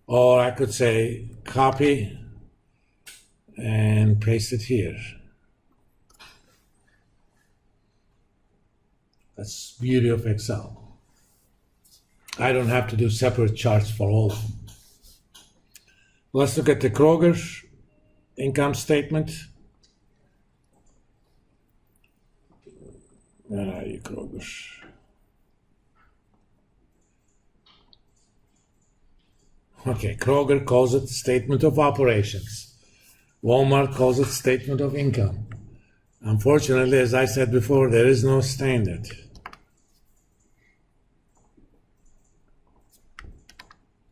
Or I could say copy and paste it here. That's the beauty of Excel. I don't have to do separate charts for all of them. Let's look at the Kroger income statement. Where are you, Kroger? Okay, Kroger calls it statement of operations. Walmart calls it statement of income. Unfortunately, as I said before, there is no standard.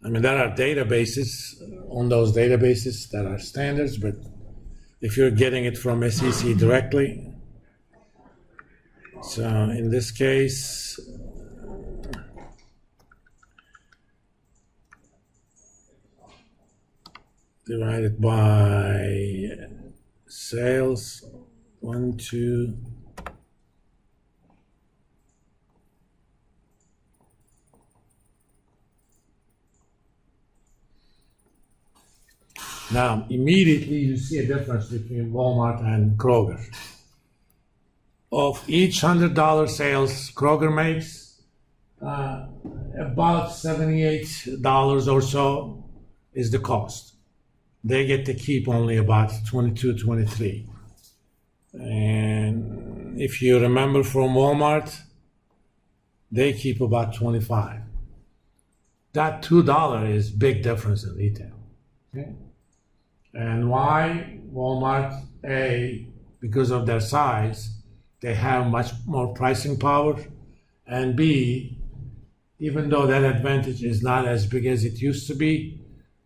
I mean, there are databases, on those databases that are standards, but if you're getting it from SEC directly, so in this case, divided by sales, 1, 2. Now, immediately you see a difference between Walmart and Kroger. Of each $100 sales Kroger makes, about $78 or so is the cost. They get to keep only about 22, 23. And if you remember from Walmart, they keep about 25. That $2 is big difference in retail. Okay? And why? Walmart, A, because of their size, they have much more pricing power. And B, even though that advantage is not as big as it used to be,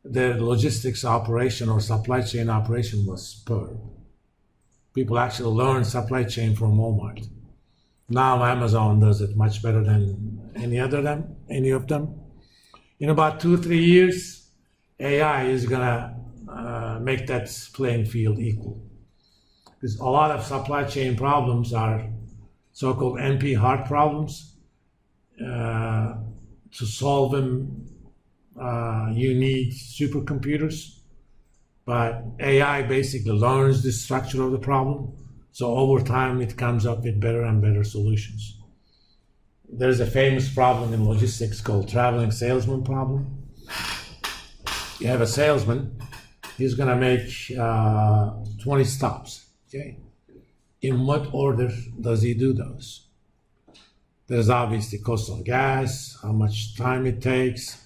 their logistics operation or supply chain operation was superb. People actually learn supply chain from Walmart. Now Amazon does it much better than any of them. In about 2-3 years, AI is gonna make that playing field equal. Because a lot of supply chain problems are so-called NP hard problems. To solve them, you need supercomputers. But AI basically learns the structure of the problem. So over time, it comes up with better and better solutions. There's a famous problem in logistics called traveling salesman problem. You have a salesman, he's gonna make 20 stops, okay? In what order does he do those? There's obviously cost of gas, how much time it takes.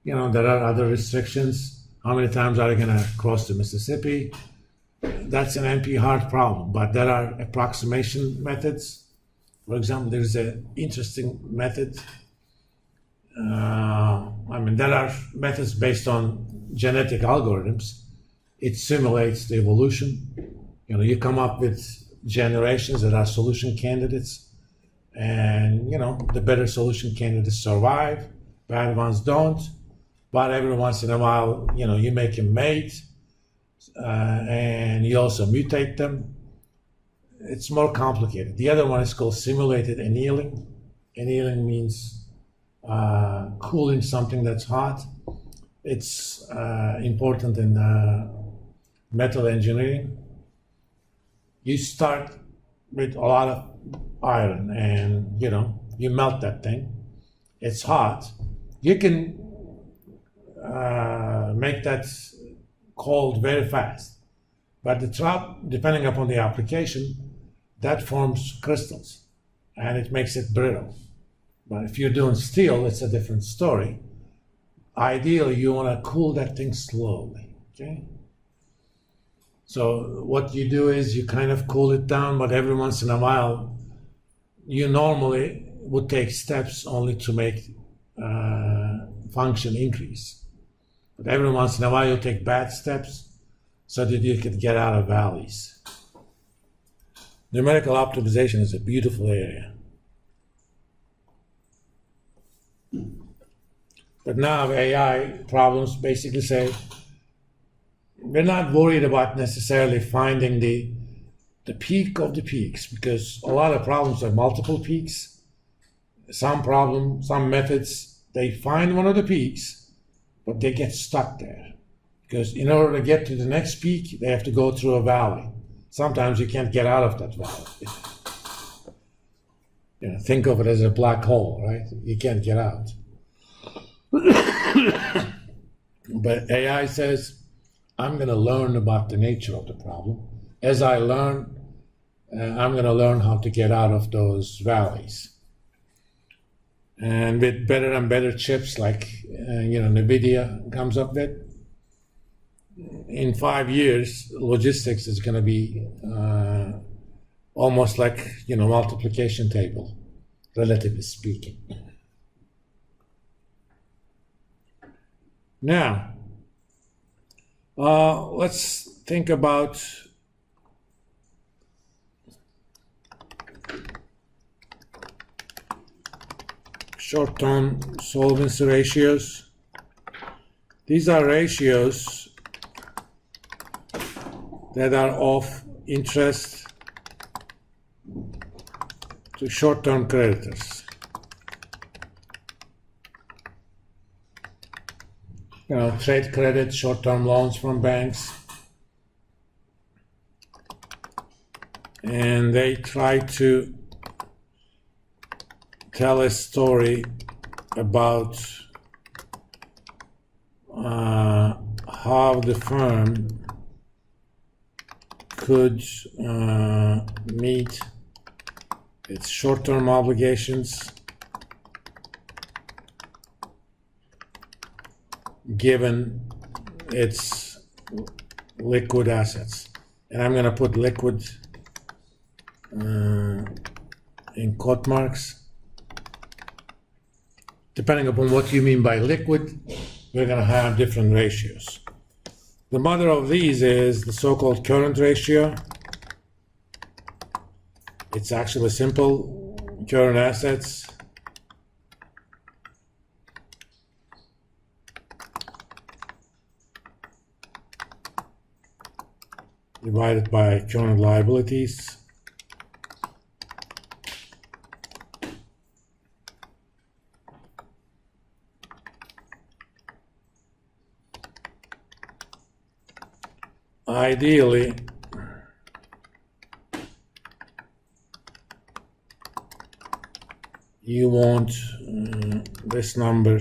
You know, there are other restrictions. How many times are they gonna cross the Mississippi? That's an NP hard problem, but there are approximation methods. For example, there's an interesting method. There are methods based on genetic algorithms. It simulates the evolution. You know, you come up with generations that are solution candidates, and you know, the better solution candidates survive, bad ones don't. But every once in a while, you know, you make a mate, and you also mutate them. It's more complicated. The other one is called simulated annealing. Annealing means cooling something that's hot. It's important in metal engineering. You start with a lot of iron and, you know, you melt that thing. It's hot. You can make that cold very fast. But the trap, depending upon the application, that forms crystals and it makes it brittle. But if you're doing steel, it's a different story. Ideally, you want to cool that thing slowly, okay? So what you do is you kind of cool it down, but every once in a while, you normally would take steps only to make function increase. But every once in a while, you take bad steps so that you could get out of valleys. Numerical optimization is a beautiful area. But now AI problems basically say, we're not worried about necessarily finding the peak of the peaks, because a lot of problems have multiple peaks. Some methods, they find one of the peaks, but they get stuck there. Because in order to get to the next peak, they have to go through a valley. Sometimes you can't get out of that valley. Think of it as a black hole, right? You can't get out. But AI says, I'm going to learn about the nature of the problem. As I learn, I'm going to learn how to get out of those valleys. And with better and better chips like NVIDIA comes up with, in 5 years, logistics is going to be almost like multiplication table, relatively speaking. Now, let's think about short-term solvency ratios. These are ratios that are of interest to short-term creditors. Trade credit, short-term loans from banks. And they try to tell a story about how the firm could meet its short-term obligations given its liquid assets. And I'm going to put liquid in quote marks. Depending upon what you mean by liquid, we're going to have different ratios. The mother of these is the so-called current ratio. It's actually simple. Current assets divided by current liabilities. Ideally, you want this number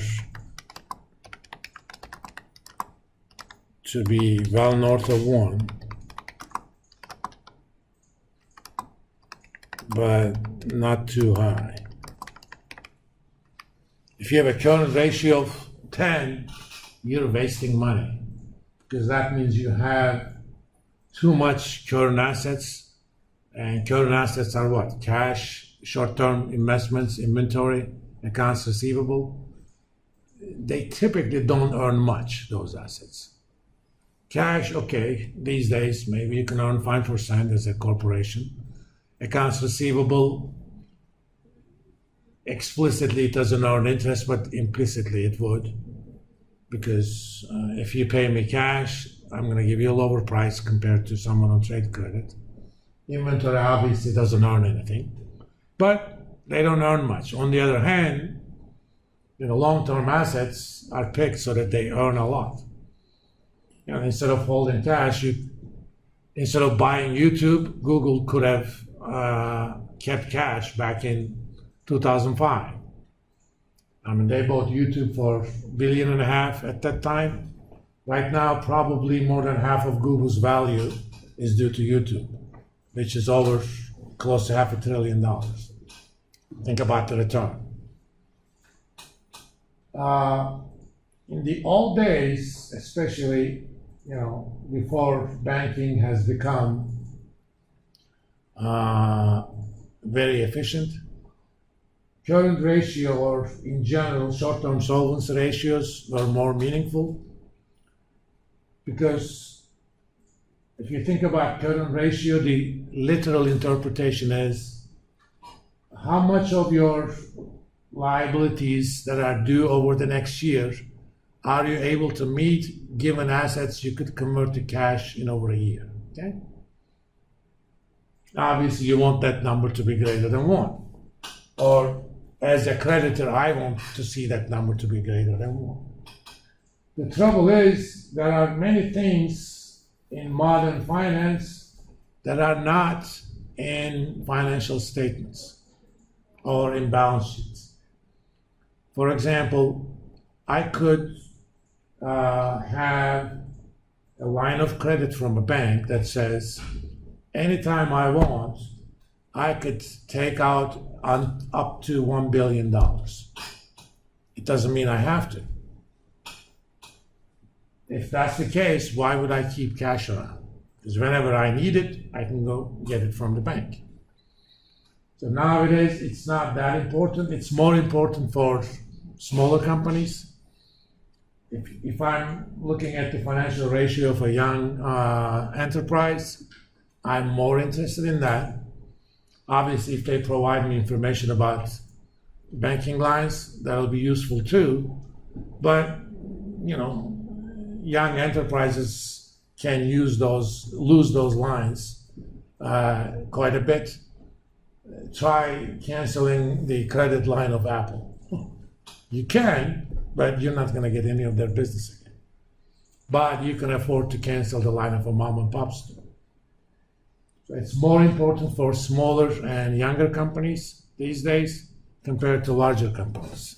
to be well north of 1, but not too high. If you have a current ratio of 10, you're wasting money, because that means you have too much current assets, and current assets are what? Cash, short-term investments, inventory, accounts receivable. They typically don't earn much, those assets. Cash, okay, these days maybe you can earn 5% as a corporation. Accounts receivable, explicitly it doesn't earn interest, but implicitly it would. Because if you pay me cash, I'm going to give you a lower price compared to someone on trade credit. Inventory obviously doesn't earn anything, but they don't earn much. On the other hand, long-term assets are picked so that they earn a lot. Instead of holding cash, instead of buying YouTube, Google could have kept cash back in 2005. They bought YouTube for $1.5 billion at that time. Right now, probably more than half of Google's value is due to YouTube, which is over close to $500 billion. Think about the return. In the old days, especially, before banking has become very efficient, current ratio, or in general, short-term solvency ratios were more meaningful, because if you think about current ratio, the literal interpretation is how much of your liabilities that are due over the next year are you able to meet given assets you could convert to cash in over a year, okay? Obviously, you want that number to be greater than 1. Or as a creditor, I want to see that number to be greater than 1. The trouble is, there are many things in modern finance that are not in financial statements or in balance sheets. For example, I could have a line of credit from a bank that says, anytime I want, I could take out up to $1 billion. It doesn't mean I have to. If that's the case, why would I keep cash around? Because whenever I need it, I can go get it from the bank. So nowadays, it's not that important. It's more important for smaller companies. If I'm looking at the financial ratio of a young enterprise, I'm more interested in that. Obviously, if they provide me information about banking lines, that'll be useful too. But, young enterprises can lose those lines quite a bit. Try canceling the credit line of Apple. You can, but you're not going to get any of their business again. But you can afford to cancel the line of a mom and pop store. So it's more important for smaller and younger companies these days compared to larger companies.